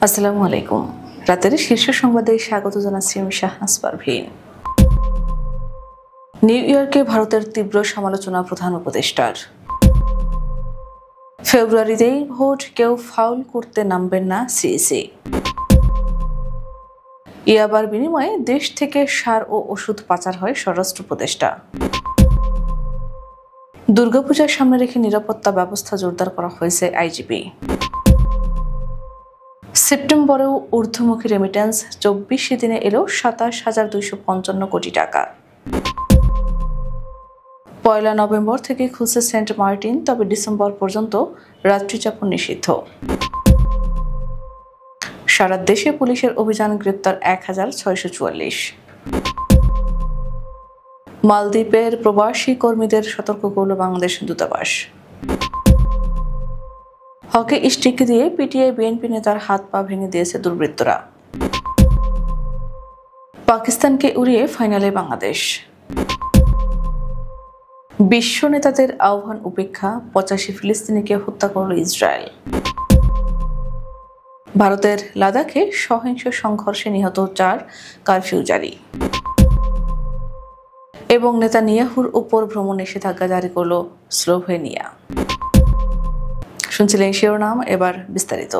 আসসালামু আলাইকুম। রাতের শীর্ষ সংবাদে স্বাগত জানাচ্ছি আমি শাহনাজ পারভীন। নিউ ইয়র্কে ভারতের তীব্র সমালোচনা প্রধান উপদেষ্টার। ফেব্রুয়ারিতেই ভোট, কেউ ফাউল করতে নামবেন না সিইসি। ইয়াবার বিনিময়ে দেশ থেকে সার ও ওষুধ পাচার হয় স্বরাষ্ট্র উপদেষ্টা। দুর্গাপূজার সামনে রেখে নিরাপত্তা ব্যবস্থা জোরদার করা হয়েছে আইজিপি। সেপ্টেম্বরেও ঊর্ধ্বমুখী রেমিটেন্স 24 দিনে এলো 27,255 কোটি টাকা। 1 নভেম্বর থেকে খুলছে সেন্ট মার্টিন, তবে ডিসেম্বর পর্যন্ত রাত্রিযাপন নিষিদ্ধ। সারা দেশে পুলিশের অভিযান, গ্রেপ্তার 1,644। মালদ্বীপের প্রবাসী কর্মীদের সতর্ক করল বাংলাদেশ দূতাবাস। হকি স্টিক দিয়ে পিটিয়ে বিএনপি নেতার হাত পা ভেঙে দিয়েছে দুর্বৃত্তরা। পাকিস্তানকে উড়িয়ে ফাইনালে বাংলাদেশ। বিশ্ব নেতাদের আহ্বান উপেক্ষা 85 ফিলিস্তিনিকে হত্যা করল ইসরায়েল। ভারতের লাদাখে সহিংস সংঘর্ষে নিহত 4, কারফিউ জারি। এবং নেতানিয়াহুর উপর ভ্রমণ নিষেধাজ্ঞা জারি করল স্লোভেনিয়া। শুনছিলেন শিরোনাম, এবার বিস্তারিত।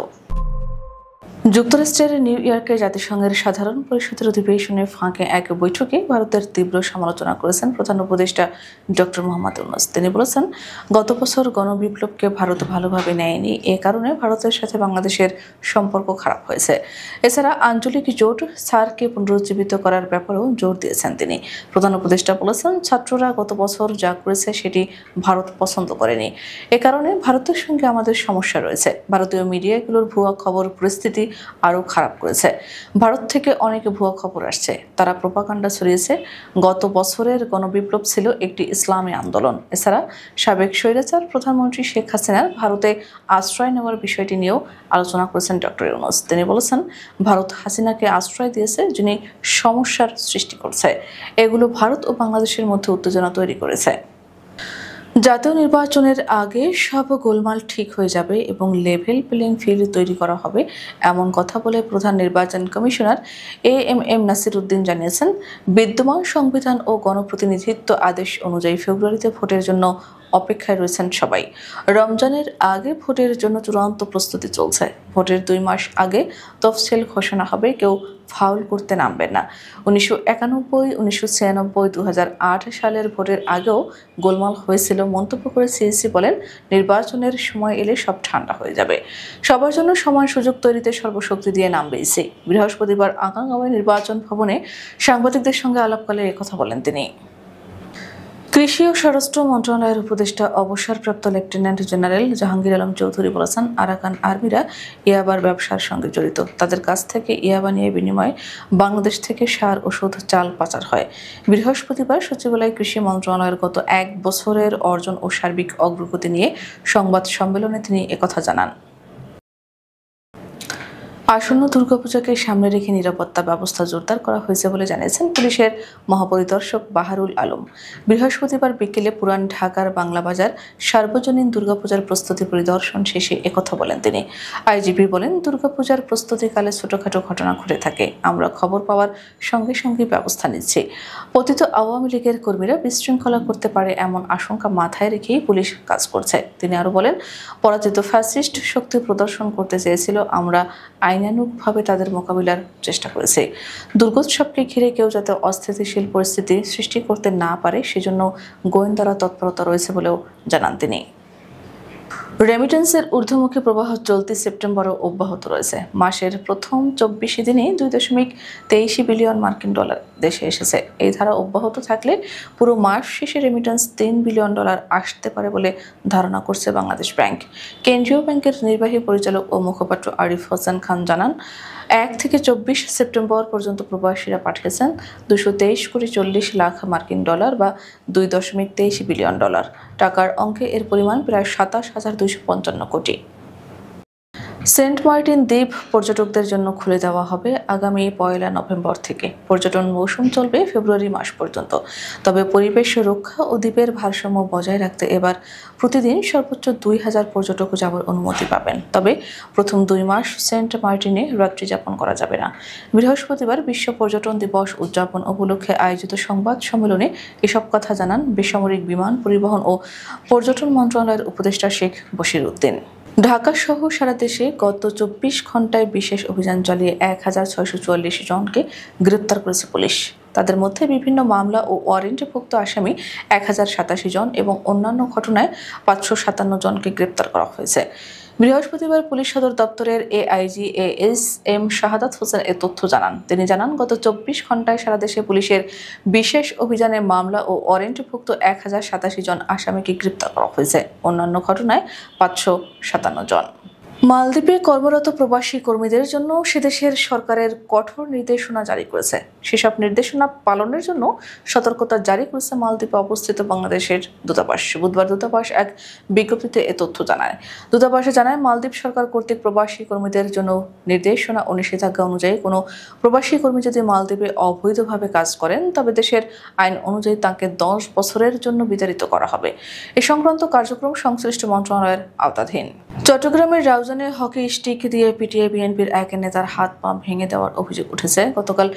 যুক্তরাষ্ট্রের নিউ ইয়র্কে জাতিসংঘের সাধারণ পরিষদের অধিবেশনের ফাঁকে এক বৈঠকে ভারতের তীব্র সমালোচনা করেছেন প্রধান উপদেষ্টা ডক্টর মোহাম্মদ ইউনূস। তিনি বলেছেন, গত বছর গণবিপ্লবকে ভারত ভালোভাবে নেয়নি, এ কারণে ভারতের সাথে বাংলাদেশের সম্পর্ক খারাপ হয়েছে। এছাড়া আঞ্চলিক জোট সার্ককে পুনরুজ্জীবিত করার ব্যাপারেও জোর দিয়েছেন তিনি। প্রধান উপদেষ্টা বলেছেন, ছাত্ররা গত বছর যা করেছে সেটি ভারত পছন্দ করেনি, এ কারণে ভারতের সঙ্গে আমাদের সমস্যা রয়েছে। ভারতীয় মিডিয়াগুলোর ভুয়া খবর পরিস্থিতি আরও খারাপ করেছে। ভারত থেকে অনেক ভুয়া খবর আসছে, তারা প্রোপাগান্ডা ছড়িয়েছে। গত বছরের গণবিপ্লব ছিল একটি ইসলামী আন্দোলন। এছাড়া সাবেক স্বৈরাচার প্রধানমন্ত্রী শেখ হাসিনার ভারতে আশ্রয় নেওয়ার বিষয়টি নিয়েও আলোচনা করেছেন ডক্টর ইউনূস। তিনি বলেছেন, ভারত হাসিনাকে আশ্রয় দিয়েছে যিনি সমস্যার সৃষ্টি করছে। এগুলো ভারত ও বাংলাদেশের মধ্যে উত্তেজনা তৈরি করেছে। জাতীয় নির্বাচনের আগে সব গোলমাল ঠিক হয়ে যাবে এবং লেভেল প্লেইং ফিল্ড তৈরি করা হবে, এমন কথা বলে প্রধান নির্বাচন কমিশনার এএমএম নাসির উদ্দিন জানিয়েছেন, বিদ্যমান সংবিধান ও গণপ্রতিনিধিত্ব আদেশ অনুযায়ী ফেব্রুয়ারিতে ভোটের জন্য অপেক্ষায় রয়েছেন সবাই। রমজানের আগে ভোটের জন্য চূড়ান্ত প্রস্তুতি চলছে। ভোটের 2 মাস আগে তফসিল ঘোষণা হবে, কেউ ফাউল করতে নামবেন না। 1991, 1996, 2008 সালের ভোটের আগেও গোলমাল হয়েছিল মন্তব্য করে সিইসি বলেন, নির্বাচনের সময় এলে সব ঠান্ডা হয়ে যাবে। সবার জন্য সমান সুযোগ তৈরিতে সর্বশক্তি দিয়ে নামবে ইসি। বৃহস্পতিবার আগারগাঁওয়ে নির্বাচন ভবনে সাংবাদিকদের সঙ্গে আলাপকালে একথা বলেন তিনি। কৃষি ও স্বরাষ্ট্র মন্ত্রণালয়ের উপদেষ্টা অবসরপ্রাপ্ত লেফটেন্যান্ট জেনারেল জাহাঙ্গীর আলম চৌধুরী বলেছেন, আরাকান আর্মিরা ইয়াবার ব্যবসার সঙ্গে জড়িত। তাদের কাছ থেকে ইয়াবা নিয়ে বিনিময়ে বাংলাদেশ থেকে সার, ওষুধ, চাল পাচার হয়। বৃহস্পতিবার সচিবালয় কৃষি মন্ত্রণালয়ের গত 1 বছরের অর্জন ও সার্বিক অগ্রগতি নিয়ে সংবাদ সম্মেলনে তিনি একথা জানান। আসন্ন দুর্গাপূজাকে সামনে রেখে নিরাপত্তা ব্যবস্থা জোরদার করা হয়েছে বলে জানিয়েছেন পুলিশের মহাপরিদর্শক বাহারুল আলম। বৃহস্পতিবার বিকেলে পুরান ঢাকার বাংলাবাজার সার্বজনীন দুর্গাপূজার প্রস্তুতি পরিদর্শন শেষে একথা বলেন তিনি। আইজিপি বলেন, দুর্গাপূজার প্রস্তুতিকালে ছোটখাটো ঘটনা ঘটে থাকে, আমরা খবর পাওয়ার সঙ্গে সঙ্গে ব্যবস্থা নিচ্ছি। পতিত আওয়ামী লীগের কর্মীরা বিশৃঙ্খলা করতে পারে এমন আশঙ্কা মাথায় রেখেই পুলিশ কাজ করছে। তিনি আরও বলেন, পরাজিত ফ্যাসিস্ট শক্তি প্রদর্শন করতে চেয়েছিল, আমরা আইনানুগভাবে তাদের মোকাবিলার চেষ্টা করেছে। দুর্গোৎসবকে ঘিরে কেউ যাতে অস্থিতিশীল পরিস্থিতি সৃষ্টি করতে না পারে সেজন্য গোয়েন্দারা তৎপরতা রয়েছে বলেও জানান তিনি। রেমিটেন্সের ঊর্ধ্বমুখী প্রবাহ চলতি সেপ্টেম্বরও অব্যাহত রয়েছে। মাসের প্রথম 24 দিনে $2.23 বিলিয়ন মার্কিন ডলার দেশে এসেছে। এই ধারা অব্যাহত থাকলে পুরো মাস শেষে রেমিটেন্স $3 বিলিয়ন আসতে পারে বলে ধারণা করছে বাংলাদেশ ব্যাংক। কেন্দ্রীয় ব্যাংকের নির্বাহী পরিচালক ও মুখপাত্র আরিফ হোসেন খান জানান, 1 থেকে 24 সেপ্টেম্বর পর্যন্ত প্রবাসীরা পাঠিয়েছেন $223.40 কোটি মার্কিন ডলার বা $2.23 বিলিয়ন। টাকার অঙ্কে এর পরিমাণ প্রায় 27,255 কোটি। সেন্ট মার্টিন দ্বীপ পর্যটকদের জন্য খুলে দেওয়া হবে আগামী 1 নভেম্বর থেকে। পর্যটন মৌসুম চলবে ফেব্রুয়ারি মাস পর্যন্ত। তবে পরিবেশ রক্ষা ও দ্বীপের ভারসাম্য বজায় রাখতে এবার প্রতিদিন সর্বোচ্চ 2000 পর্যটক যাওয়ার অনুমতি পাবেন। তবে প্রথম 2 মাস সেন্ট মার্টিনে রাত্রি যাপন করা যাবে না। বৃহস্পতিবার বিশ্ব পর্যটন দিবস উদযাপন উপলক্ষে আয়োজিত সংবাদ সম্মেলনে এসব কথা জানান বেসামরিক বিমান পরিবহন ও পর্যটন মন্ত্রণালয়ের উপদেষ্টা শেখ বশির উদ্দিন। ঢাকা সহ সারা দেশে গত 24 ঘন্টায় বিশেষ অভিযান চালিয়ে 1644 জনকে গ্রেপ্তার করেছে পুলিশ। তাদের মধ্যে বিভিন্ন মামলা ও ওয়ারেন্টভুক্ত আসামি 1087 জন এবং অন্যান্য ঘটনায় 557 জনকে গ্রেপ্তার করা হয়েছে। বৃহস্পতিবার পুলিশ সদর দপ্তরের এআইজি এএসএম শাহাদাত হোসেন এ তথ্য জানান। তিনি জানান, গত 24 ঘন্টায় সারা দেশে পুলিশের বিশেষ অভিযানে মামলা ও ওয়ারেন্টভুক্ত 1087 জন আসামিকে গ্রেপ্তার করা হয়েছে। অন্যান্য ঘটনায় 557 জন। মালদ্বীপে কর্মরত প্রবাসী কর্মীদের জন্য সেদেশের সরকারের কঠোর নির্দেশনা জারি করেছে। সেসব নির্দেশনা পালনের জন্য সতর্কতা জারি করেছে মালদ্বীপে অবস্থিত বাংলাদেশের দূতাবাস। বুধবার দূতাবাস এক বিজ্ঞপ্তিতে এ তথ্য জানায়। দূতাবাসে জানায়, মালদ্বীপ সরকার কর্তৃক প্রবাসী কর্মীদের জন্য নির্দেশনা ও নিষেধাজ্ঞা অনুযায়ী কোনো প্রবাসী কর্মী যদি মালদ্বীপে অবৈধভাবে কাজ করেন তবে দেশের আইন অনুযায়ী তাকে 10 বছরের জন্য বিতাড়িত করা হবে। এ সংক্রান্ত কার্যক্রম সংশ্লিষ্ট মন্ত্রণালয়ের আওতাধীন। চট্টগ্রামের রাউজানে হকি স্টিক দিয়ে পিটিয়ে বিএনপির এক নেতার হাত পা ভেঙে দেওয়ার অভিযোগ উঠেছে। গতকাল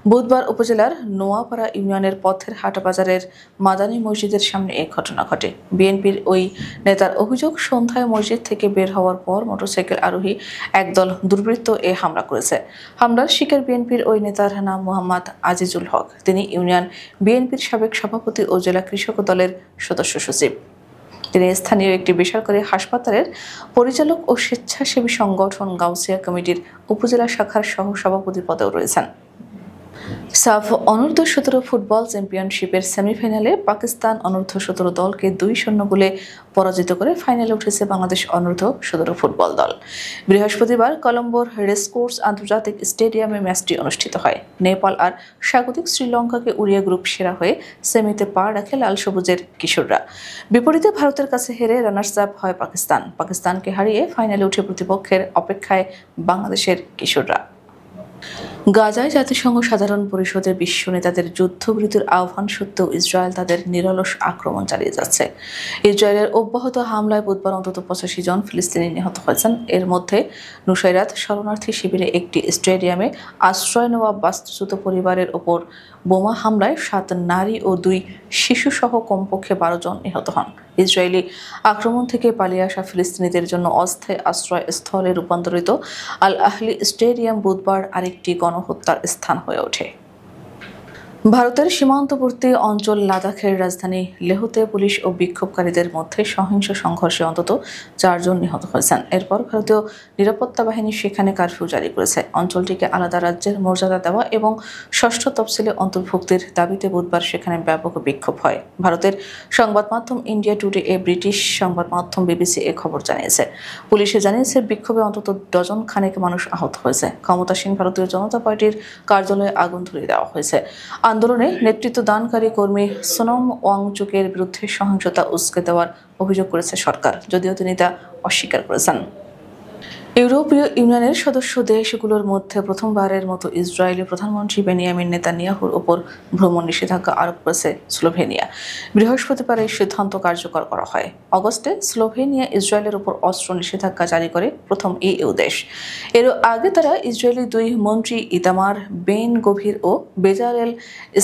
বুধবার উপজেলার নোয়াপাড়া ইউনিয়নের পথের হাট বাজারের মাদানী মসজিদের সামনে এই ঘটনা ঘটে। বিএনপির ওই নেতার অভিযোগ, সন্ধ্যায় মসজিদ থেকে বের হওয়ার পর মোটরসাইকেল আরোহী একদল দুর্বৃত্ত এ হামলা করেছে। হামলার শিকার বিএনপির ওই নেতার নাম মোহাম্মদ আজিজুল হক। তিনি ইউনিয়ন বিএনপির সাবেক সভাপতি ও জেলা কৃষক দলের সদস্য সচিব। তিনি স্থানীয় একটি বেসরকারি হাসপাতালের পরিচালক ও স্বেচ্ছাসেবী সংগঠন গাউসিয়া কমিটির উপজেলা শাখার সহ সভাপতি পদেও রয়েছেন। সাফ অনূর্ধ্ব-17 ফুটবল চ্যাম্পিয়নশিপের সেমিফাইনালে পাকিস্তান অনূর্ধ্ব-17 দলকে 2-0 গোলে পরাজিত করে ফাইনালে উঠেছে বাংলাদেশ অনূর্ধ্ব-17 ফুটবল দল। বৃহস্পতিবার কলম্বোর রেসকোর্স আন্তর্জাতিক স্টেডিয়ামে ম্যাচটি অনুষ্ঠিত হয়। নেপাল আর স্বাগতিক শ্রীলঙ্কাকে উড়িয়ে গ্রুপ সেরা হয়ে সেমিতে পা রাখে লাল সবুজের কিশোররা। বিপরীতে ভারতের কাছে হেরে রানার্স আপ হয় পাকিস্তান। পাকিস্তানকে হারিয়ে ফাইনালে উঠে প্রতিপক্ষের অপেক্ষায় বাংলাদেশের কিশোররা। গাজায় জাতিসংঘ সাধারণ পরিষদের বিশ্ব নেতাদের যুদ্ধবিরতির আহ্বান সত্ত্বেও ইসরায়েল তাদের নিরলস আক্রমণ চালিয়ে যাচ্ছে। ইসরায়েলের অব্যাহত হামলায় বুধবার অন্তত 85 জন ফিলিস্তিনি নিহত হয়েছেন। এর মধ্যে নুসাইরাত শরণার্থী শিবিরে একটি স্টেডিয়ামে আশ্রয় নেওয়া বাস্তুচ্যুত পরিবারের ওপর বোমা হামলায় 7 নারী ও 2 শিশুসহ কমপক্ষে 12 জন নিহত হন। ইসরায়েলি আক্রমণ থেকে পালিয়ে আসা ফিলিস্তিনিদের জন্য অস্থায়ী আশ্রয়স্থলে রূপান্তরিত আল আহলি স্টেডিয়াম বুধবার আরেকটি গণহত্যার স্থান হয়ে ওঠে। ভারতের সীমান্তবর্তী অঞ্চল লাদাখের রাজধানী লেহতে পুলিশ ও বিক্ষোভকারীদের মধ্যে সহিংস সংঘর্ষে অন্তত 4 জন নিহত হয়েছেন। এরপর ভারতীয় নিরাপত্তা বাহিনী সেখানে কারফিউ জারি করেছে। অঞ্চলটিকে আলাদা রাজ্যের মর্যাদা দেওয়া এবং 6ষ্ঠ তফসিলে অন্তর্ভুক্তির দাবিতে বুধবার সেখানে ব্যাপক বিক্ষোভ হয়। ভারতের সংবাদ মাধ্যম ইন্ডিয়া টুডে এ ব্রিটিশ সংবাদ মাধ্যম বিবিসি এ খবর জানিয়েছে। পুলিশে জানিয়েছে, বিক্ষোভে অন্তত ডজন খানেক মানুষ আহত হয়েছে। ক্ষমতাসীন ভারতীয় জনতা পার্টির কার্যালয়ে আগুন ধরিয়ে দেওয়া হয়েছে। আন্দোলনে নেতৃত্ব দানকারী কর্মী সোনম ওয়াংচুকের বিরুদ্ধে সহিংসতা উস্কে দেওয়ার অভিযোগ করেছে সরকার, যদিও তিনি তা অস্বীকার করেছেন। ইউরোপীয় ইউনিয়নের সদস্য দেশগুলোর মধ্যে প্রথমবারের মতো ইসরায়েলি প্রধানমন্ত্রী বেনিয়ামিন নেতানিয়াহুর ওপর ভ্রমণ নিষেধাজ্ঞা আরোপ করেছে স্লোভেনিয়া। বৃহস্পতিবার এই সিদ্ধান্ত কার্যকর করা হয়। অগস্টে স্লোভেনিয়া ইসরায়েলের ওপর অস্ত্র নিষেধাজ্ঞা জারি করে প্রথম ইইউ দেশ। এর আগে তারা ইসরায়েলি 2 মন্ত্রী ইতামার বেন গভির ও বেজালেল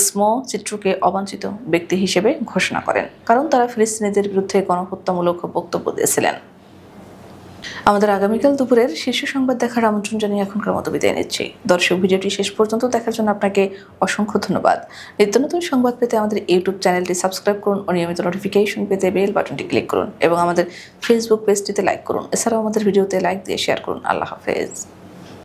স্মোট্রিচকে অবাঞ্ছিত ব্যক্তি হিসেবে ঘোষণা করেন, কারণ তারা ফিলিস্তিনিদের বিরুদ্ধে গণহত্যামূলক বক্তব্য দিয়েছিলেন। আমাদের আগামীকাল দুপুরের শীর্ষ সংবাদ দেখার আমন্ত্রণ জানিয়ে এখনকার মতো বিদায় নিচ্ছি। দর্শক, ভিডিওটি শেষ পর্যন্ত দেখার জন্য আপনাকে অসংখ্য ধন্যবাদ। নিত্য নতুন সংবাদ পেতে আমাদের ইউটিউব চ্যানেলটি সাবস্ক্রাইব করুন ও নিয়মিত নোটিফিকেশন পেতে বেল বাটনটি ক্লিক করুন এবং আমাদের ফেসবুক পেজটিতে লাইক করুন। এছাড়াও আমাদের ভিডিওতে লাইক দিয়ে শেয়ার করুন। আল্লাহ হাফেজ।